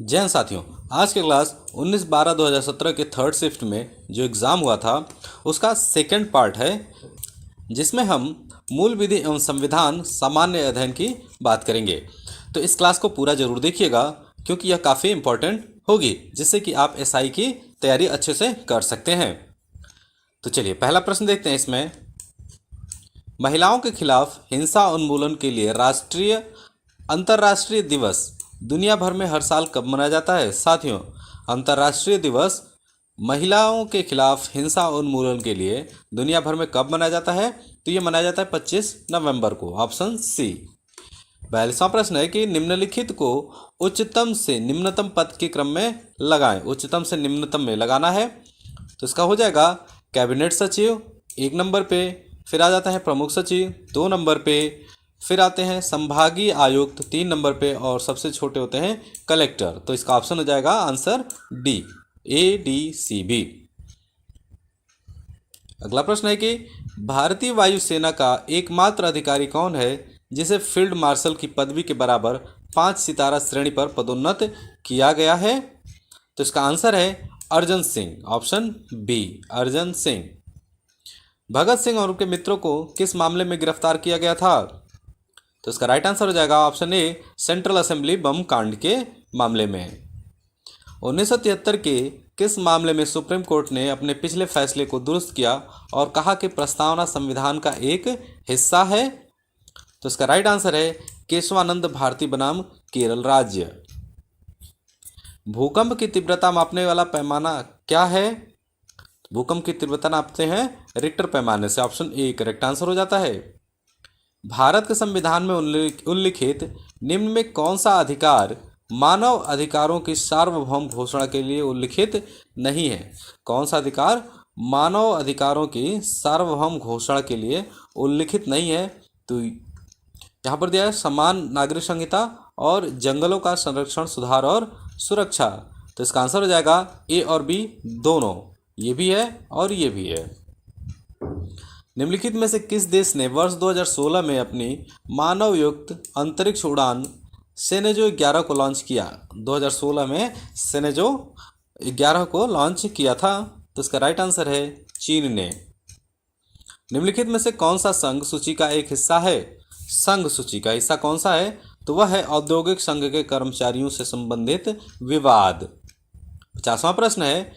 जय हिंद साथियों। आज के क्लास 19/12/2017 के थर्ड शिफ्ट में जो एग्ज़ाम हुआ था उसका सेकंड पार्ट है, जिसमें हम मूल विधि एवं संविधान सामान्य अध्ययन की बात करेंगे। तो इस क्लास को पूरा जरूर देखिएगा, क्योंकि यह काफ़ी इम्पोर्टेंट होगी, जिससे कि आप एसआई की तैयारी अच्छे से कर सकते हैं। तो चलिए पहला प्रश्न देखते हैं। इसमें महिलाओं के खिलाफ हिंसा उन्मूलन के लिए अंतर्राष्ट्रीय दिवस दुनिया भर में हर साल कब मनाया जाता है? साथियों, अंतर्राष्ट्रीय दिवस महिलाओं के खिलाफ हिंसा उन्मूलन के लिए दुनिया भर में कब मनाया जाता है? तो ये मनाया जाता है 25 नवंबर को, ऑप्शन सी। 42वां प्रश्न है कि निम्नलिखित को उच्चतम से निम्नतम पद के क्रम में लगाएं। उच्चतम से निम्नतम में लगाना है, तो इसका हो जाएगा कैबिनेट सचिव 1 नंबर पे, फिर आ जाता है प्रमुख सचिव 2 नंबर पे, फिर आते हैं संभागीय आयुक्त 3 नंबर पे, और सबसे छोटे होते हैं कलेक्टर। तो इसका ऑप्शन हो जाएगा आंसर डी, ADCB। अगला प्रश्न है कि भारतीय वायुसेना का एकमात्र अधिकारी कौन है जिसे फील्ड मार्शल की पदवी के बराबर 5 सितारा श्रेणी पर पदोन्नत किया गया है? तो इसका आंसर है अर्जन सिंह, ऑप्शन बी, अर्जन सिंह। भगत सिंह और उनके मित्रों को किस मामले में गिरफ्तार किया गया था? तो इसका राइट आंसर हो जाएगा ऑप्शन ए, सेंट्रल असेंबली बम कांड के मामले में। 1973 के किस मामले में सुप्रीम कोर्ट ने अपने पिछले फैसले को दुरुस्त किया और कहा कि प्रस्तावना संविधान का एक हिस्सा है? तो इसका राइट आंसर है केशवानंद भारती बनाम केरल राज्य। भूकंप की तीव्रता मापने वाला पैमाना क्या है? भूकंप की तीव्रता नापते हैं रिक्टर पैमाने से, ऑप्शन ए करेक्ट आंसर हो जाता है। भारत के संविधान में उल्लिखित निम्न में कौन सा अधिकार मानव अधिकारों की सार्वभौम घोषणा के लिए उल्लिखित नहीं है? कौन सा अधिकार मानव अधिकारों की सार्वभौम घोषणा के लिए उल्लिखित नहीं है? तो यहाँ पर दिया है समान नागरिक संहिता और जंगलों का संरक्षण, सुधार और सुरक्षा। तो इसका आंसर हो जाएगा ए और बी दोनों, ये भी है और ये भी है। निम्नलिखित में से किस देश ने वर्ष 2016 में अपनी मानवयुक्त अंतरिक्ष उड़ान सेनेजो 11 को लॉन्च किया? 2016 में सेनेजो 11 को लॉन्च किया था। तो इसका राइट आंसर है चीन ने। निम्नलिखित में से कौन सा संघ सूची का एक हिस्सा है? संघ सूची का हिस्सा कौन सा है? तो वह है औद्योगिक संघ के कर्मचारियों से संबंधित विवाद। 50वां प्रश्न है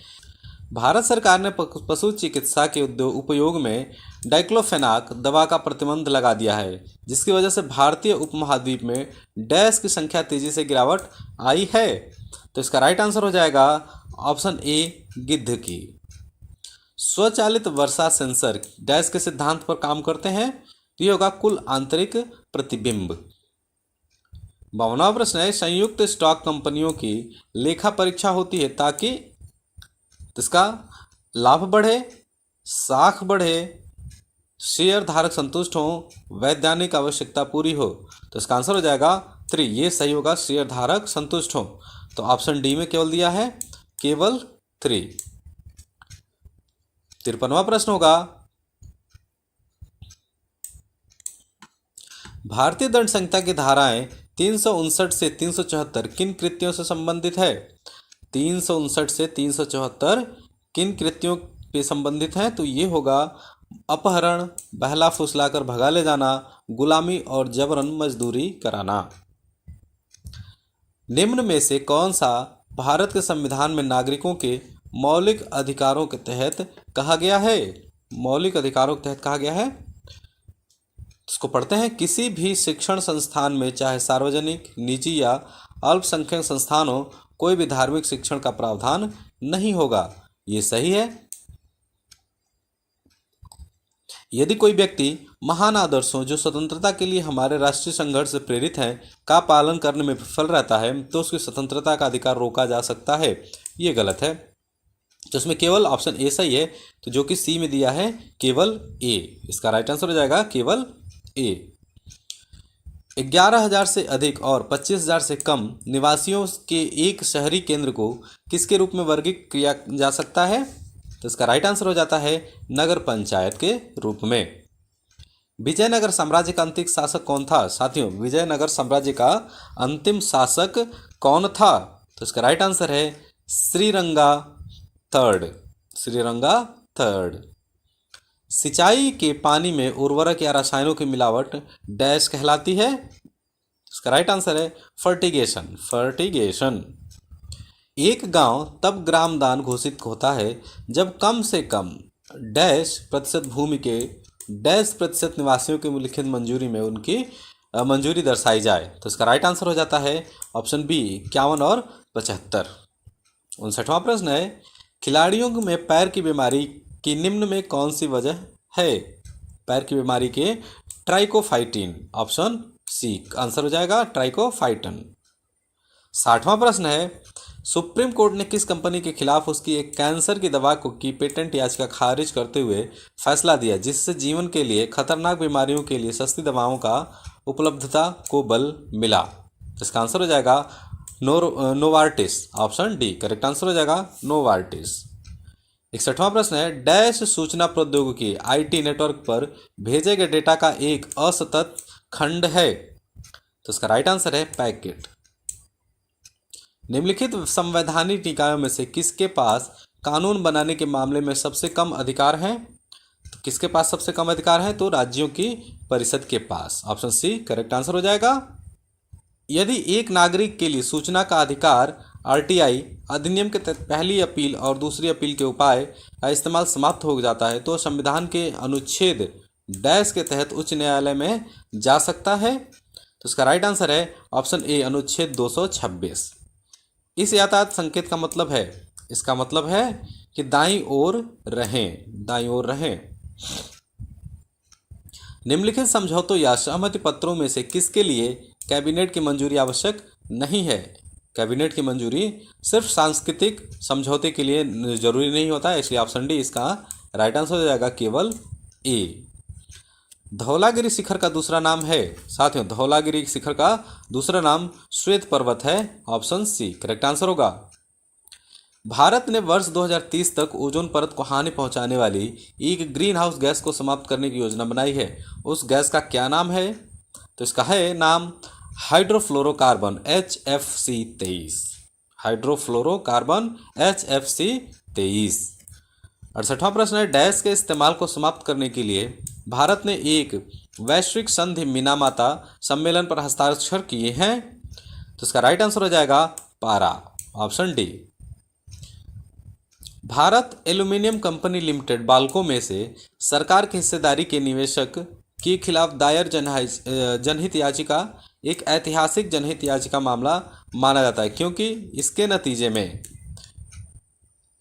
भारत सरकार ने पशु चिकित्सा के उपयोग में डाइक्लोफेनाक दवा का प्रतिबंध लगा दिया है, जिसकी वजह से भारतीय उपमहाद्वीप में डैश की संख्या तेजी से गिरावट आई है। तो इसका राइट आंसर हो जाएगा ऑप्शन ए, गिद्ध की। स्वचालित वर्षा सेंसर डैश के सिद्धांत पर काम करते हैं? तो ये होगा कुल आंतरिक प्रतिबिंब। 52वां प्रश्न है संयुक्त स्टॉक कंपनियों की लेखा परीक्षा होती है ताकि इसका लाभ बढ़े, साख बढ़े, शेयर धारक संतुष्ट हो, वैधानिक आवश्यकता पूरी हो। तो इसका आंसर हो जाएगा 3, ये सही होगा, शेयर धारक संतुष्ट हो। तो ऑप्शन डी में केवल दिया है केवल 3। 53वां प्रश्न होगा भारतीय दंड संहिता की धाराएं 359 से 374 किन कृत्यों से संबंधित है? 359 से 374 किन कृत्यों पे संबंधित हैं? तो ये होगा अपहरण, बहला फुसलाकर भगा ले जाना, गुलामी और जबरन मजदूरी कराना। निम्न में से कौन सा भारत के संविधान में नागरिकों के मौलिक अधिकारों के तहत कहा गया है? मौलिक अधिकारों के तहत कहा गया है, इसको पढ़ते हैं। किसी भी शिक्षण संस्थान में, चाहे सार्वजनिक, निजी या अल्पसंख्यक संस्थान हो, कोई भी धार्मिक शिक्षण का प्रावधान नहीं होगा। ये सही है। यदि कोई व्यक्ति महान आदर्शों जो स्वतंत्रता के लिए हमारे राष्ट्रीय संघर्ष से प्रेरित हैं का पालन करने में विफल रहता है, तो उसकी स्वतंत्रता का अधिकार रोका जा सकता है। ये गलत है। तो इसमें केवल ऑप्शन ए सही है, तो जो कि सी में दिया है केवल ए, इसका राइट आंसर हो जाएगा केवल ए। 11,000 से अधिक और 25,000 से कम निवासियों के एक शहरी केंद्र को किसके रूप में वर्गीकृत किया जा सकता है? तो इसका राइट आंसर हो जाता है नगर पंचायत के रूप में। विजयनगर साम्राज्य का अंतिम शासक कौन था? साथियों, विजयनगर साम्राज्य का अंतिम शासक कौन था? तो इसका राइट आंसर है श्रीरंगा थर्ड। श्रीरंगा थर्ड। सिंचाई के पानी में उर्वरक या रसायनों की मिलावट डैश कहलाती है। इसका राइट आंसर है फर्टिगेशन। फर्टिगेशन। एक गांव तब ग्राम दान घोषित होता है जब कम से कम डैश प्रतिशत भूमि के डैश प्रतिशत निवासियों की लिखित मंजूरी में उनकी मंजूरी दर्शाई जाए। तो इसका राइट आंसर हो जाता है ऑप्शन बी 51 और 75। 59वां प्रश्न है खिलाड़ियों में पैर की बीमारी की निम्न में कौन सी वजह है। पैर की बीमारी के ट्राइकोफाइटिन। ऑप्शन सी आंसर हो जाएगा ट्राइकोफाइटन। 60वां प्रश्न है सुप्रीम कोर्ट ने किस कंपनी के खिलाफ उसकी एक कैंसर की दवा को की पेटेंट याचिका खारिज करते हुए फैसला दिया जिससे जीवन के लिए खतरनाक बीमारियों के लिए सस्ती दवाओं का उपलब्धता को बल मिला। इसका आंसर हो जाएगा Novartis. Option D correct answer हो जाएगा नोवार्टिस। 61वां प्रश्न है डैश सूचना प्रौद्योगिकी आईटी नेटवर्क पर भेजे गए डेटा का एक असतत खंड है। तो इसका राइट आंसर है पैकेट। निम्नलिखित संवैधानिक निकायों में से किसके पास कानून बनाने के मामले में सबसे कम अधिकार हैं। तो किसके पास सबसे कम अधिकार है तो राज्यों की परिषद के पास। ऑप्शन सी करेक्ट आंसर हो जाएगा। यदि एक नागरिक के लिए सूचना का अधिकार आरटीआई अधिनियम के तहत पहली अपील और दूसरी अपील के उपाय का इस्तेमाल समाप्त हो जाता है तो संविधान के अनुच्छेद डैश के तहत उच्च न्यायालय में जा सकता है। तो इसका राइट आंसर है ऑप्शन ए अनुच्छेद 226। इस यातायात संकेत का मतलब है इसका मतलब है कि दाईं ओर रहें। दाईं ओर रहें। निम्नलिखित समझौतों या सहमति पत्रों में से किसके लिए कैबिनेट की मंजूरी आवश्यक नहीं है। कैबिनेट की मंजूरी सिर्फ सांस्कृतिक समझौते के लिए जरूरी नहीं होता है इसलिए ऑप्शन डी इसका राइट आंसर हो जाएगा केवल ए। धौलागिरी शिखर का दूसरा नाम है साथियों धौलागिरी शिखर का दूसरा नाम श्वेत पर्वत है। ऑप्शन सी करेक्ट आंसर होगा। भारत ने वर्ष 2030 तक ओजोन परत को हानि पहुंचाने वाली एक ग्रीन हाउस गैस को समाप्त करने की योजना बनाई है। उस गैस का क्या नाम है। तो इसका है नाम हाइड्रोफ्लोरोकार्बन HFC-23। Hydrofluorocarbon HFC-23। 68वां प्रश्न है डैश के इस्तेमाल को समाप्त करने के लिए भारत ने एक वैश्विक संधि मिनामाता सम्मेलन पर हस्ताक्षर किए हैं। तो इसका राइट आंसर हो जाएगा पारा। Option D. Bharat aluminium company limited Balco में से सरकार की हिस्सेदारी के निवेशक के खिलाफ दायर जनहित याचिका एक ऐतिहासिक जनहित याचिका मामला माना जाता है क्योंकि इसके नतीजे में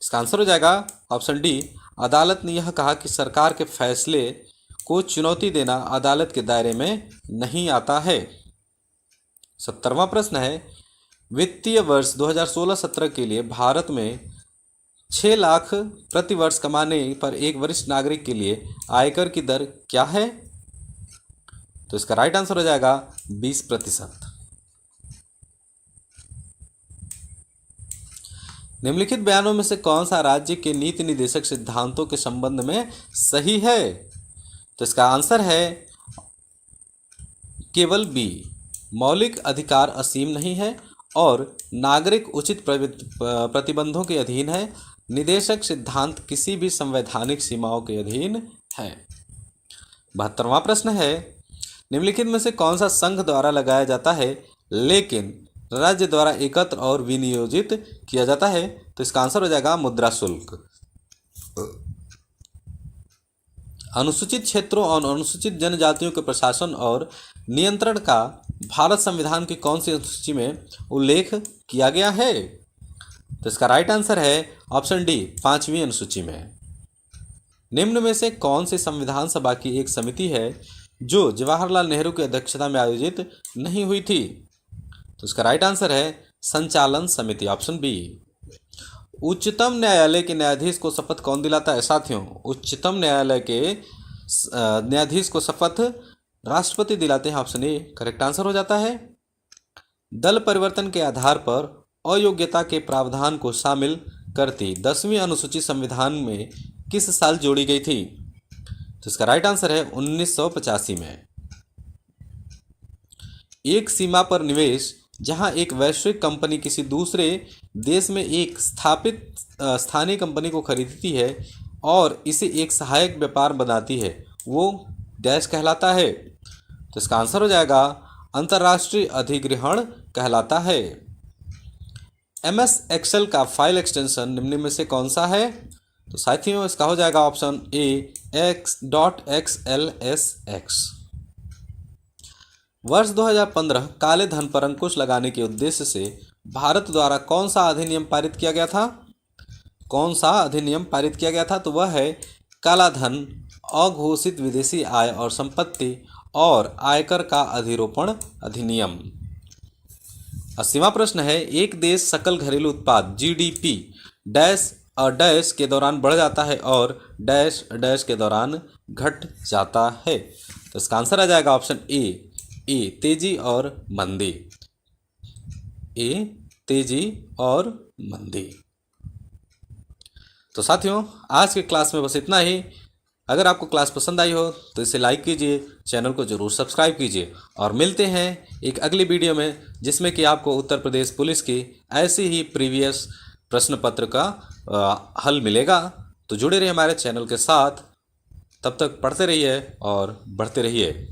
इसका आंसर हो जाएगा ऑप्शन डी। अदालत ने यह कहा कि सरकार के फैसले को चुनौती देना अदालत के दायरे में नहीं आता है। 70वां प्रश्न है वित्तीय वर्ष 2016-17 के लिए भारत में 6 लाख प्रति वर्ष कमाने पर एक वरिष्ठ नागरिक के लिए आयकर की दर क्या है। तो इसका राइट आंसर हो जाएगा 20%। निम्नलिखित बयानों में से कौन सा राज्य के नीति निर्देशक सिद्धांतों के संबंध में सही है। तो इसका आंसर है केवल बी। मौलिक अधिकार असीम नहीं है और नागरिक उचित प्रतिबंधों के अधीन है। निदेशक सिद्धांत किसी भी संवैधानिक सीमाओं के अधीन है। 72वां प्रश्न है निम्नलिखित में से कौन सा संघ द्वारा लगाया जाता है लेकिन राज्य द्वारा एकत्र और विनियोजित किया जाता है। तो इसका आंसर हो जाएगा मुद्रा शुल्क। अनुसूचित क्षेत्रों और अनुसूचित जनजातियों के प्रशासन और नियंत्रण का भारत संविधान की कौन सी अनुसूची में उल्लेख किया गया है। तो इसका राइट आंसर है ऑप्शन डी 5वीं अनुसूची में। निम्न में से कौन सी संविधान सभा की एक समिति है जो जवाहरलाल नेहरू की अध्यक्षता में आयोजित नहीं हुई थी। तो इसका राइट आंसर है संचालन समिति। Option B. उच्चतम न्यायालय के न्यायाधीश को शपथ कौन दिलाता है। साथियों उच्चतम न्यायालय के न्यायाधीश को शपथ राष्ट्रपति दिलाते हैं। ऑप्शन ए करेक्ट आंसर हो जाता है। दल परिवर्तन के आधार पर अयोग्यता के प्रावधान को शामिल करती 10वीं अनुसूची संविधान में किस साल जोड़ी गई थी। तो इसका राइट आंसर है 1985 में। एक सीमा पर निवेश जहां एक वैश्विक कंपनी किसी दूसरे देश में एक स्थापित स्थानीय कंपनी को खरीदती है और इसे एक सहायक व्यापार बनाती है, वो डैश कहलाता है। तो इसका आंसर हो जाएगा अंतर्राष्ट्रीय अधिग्रहण कहलाता है। MS एक्सेल का फाइल एक्सटेंशन निम्न में से कौन सा है? तो साथियों इसका हो जाएगा ऑप्शन ए .xlsx। वर्ष 2015 काले धन पर अंकुश लगाने के उद्देश्य से भारत द्वारा कौन सा अधिनियम पारित किया गया था? कौन सा अधिनियम पारित किया गया था? तो वह है काला धन, अघोषित विदेशी आय और संपत्ति और आयकर का अधिरोपण अधिनियम। 80वां प्रश्न है, एक देश सकल घरेलू उत्पाद GDP डैश डैश के दौरान बढ़ जाता है और डैश डैश के दौरान घट जाता है। तो इसका आंसर आ जाएगा ऑप्शन ए तेजी और मंदी। ए तेजी और मंदी। तो साथियों आज के क्लास में बस इतना ही। अगर आपको क्लास पसंद आई हो तो इसे लाइक कीजिए, चैनल को जरूर सब्सक्राइब कीजिए और मिलते हैं एक अगली वीडियो में जिसमें कि आपको उत्तर प्रदेश पुलिस की ऐसी ही प्रीवियस प्रश्न पत्र का हल मिलेगा। तो जुड़े रहिए हमारे चैनल के साथ, तब तक पढ़ते रहिए और बढ़ते रहिए।